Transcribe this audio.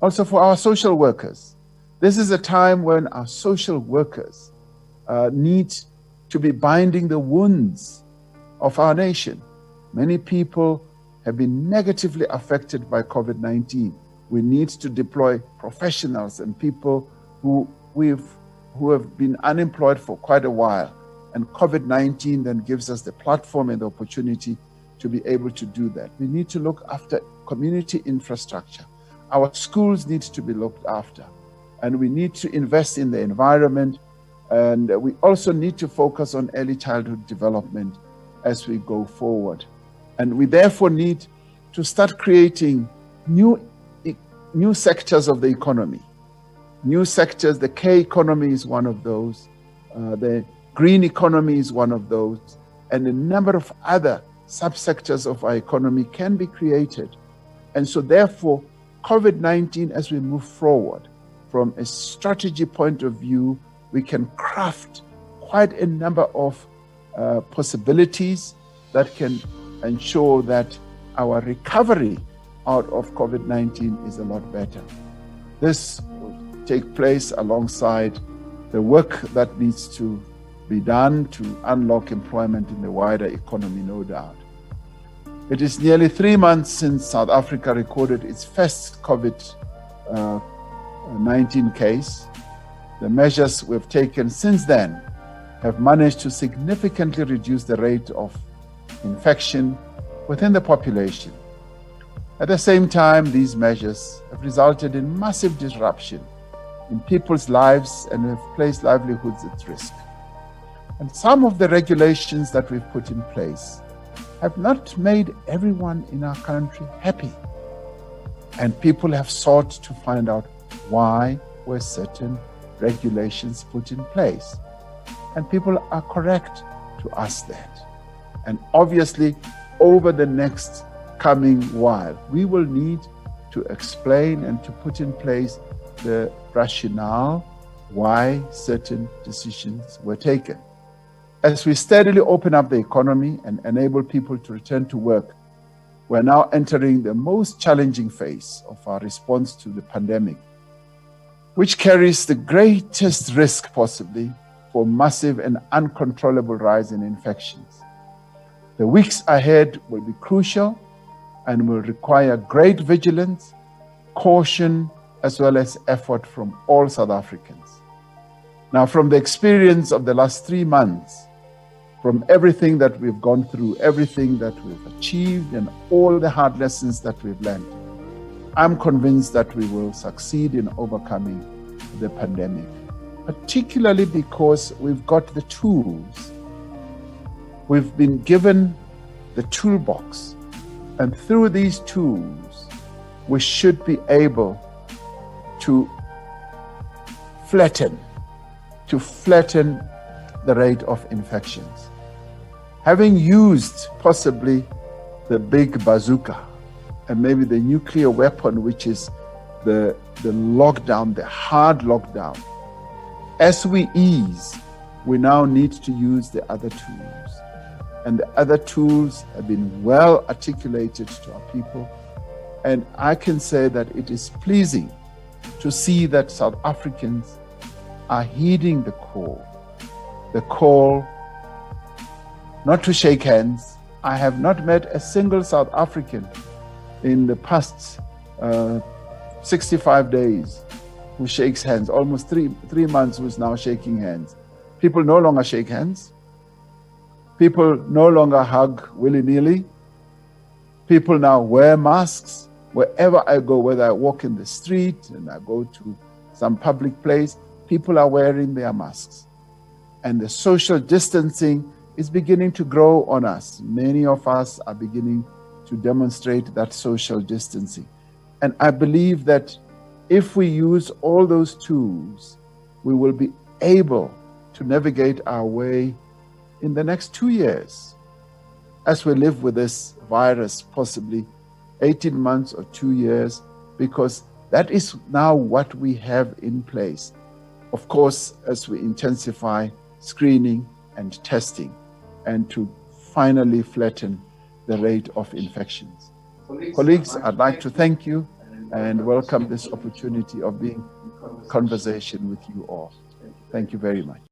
Also for our social workers. This is a time when our social workers need to be binding the wounds of our nation. Many people have been negatively affected by COVID-19. We need to deploy professionals and people who have been unemployed for quite a while. And COVID-19 then gives us the platform and the opportunity to be able to do that. We need to look after community infrastructure. Our schools need to be looked after. And we need to invest in the environment. And we also need to focus on early childhood development as we go forward. And we therefore need to start creating new sectors of the economy. New sectors, the K economy is one of those. The green economy is one of those. And a number of other subsectors of our economy can be created. And so therefore, COVID-19, as we move forward, from a strategy point of view, we can craft quite a number of possibilities that can ensure that our recovery out of COVID-19 is a lot better. This will take place alongside the work that needs to be done to unlock employment in the wider economy, no doubt. It is nearly 3 months since South Africa recorded its first COVID-19 case. The measures we've taken since then have managed to significantly reduce the rate of infection within the population. At the same time, these measures have resulted in massive disruption in people's lives and have placed livelihoods at risk. And some of the regulations that we've put in place have not made everyone in our country happy. And people have sought to find out why were certain regulations put in place. And people are correct to ask that. And obviously, over the next coming while, we will need to explain and to put in place the rationale why certain decisions were taken. As we steadily open up the economy and enable people to return to work, we're now entering the most challenging phase of our response to the pandemic, which carries the greatest risk possibly for massive and uncontrollable rise in infections. The weeks ahead will be crucial and will require great vigilance, caution, as well as effort from all South Africans. Now, from the experience of the last 3 months, from everything that we've gone through, everything that we've achieved, and all the hard lessons that we've learned, I'm convinced that we will succeed in overcoming the pandemic, particularly because we've got the tools. We've been given the toolbox, and through these tools, we should be able to flatten the rate of infections. Having used possibly the big bazooka and maybe the nuclear weapon, which is the lockdown, the hard lockdown, as we ease, we now need to use the other tools. And the other tools have been well articulated to our people. And I can say that it is pleasing to see that South Africans are heeding the call not to shake hands. I have not met a single South African in the past 65 days who shakes hands, almost three months who's now shaking hands. People no longer shake hands. People no longer hug willy-nilly. People now wear masks. Wherever I go, whether I walk in the street and I go to some public place, people are wearing their masks. And the social distancing is beginning to grow on us. Many of us are beginning to demonstrate that social distancing. And I believe that if we use all those tools, we will be able to navigate our way in the next 2 years as we live with this virus, possibly 18 months or 2 years, because that is now what we have in place. Of course, as we intensify screening and testing and to finally flatten the rate of infections. Colleagues, I'd like to thank you and welcome this opportunity of being in conversation with you all. Thank you very much.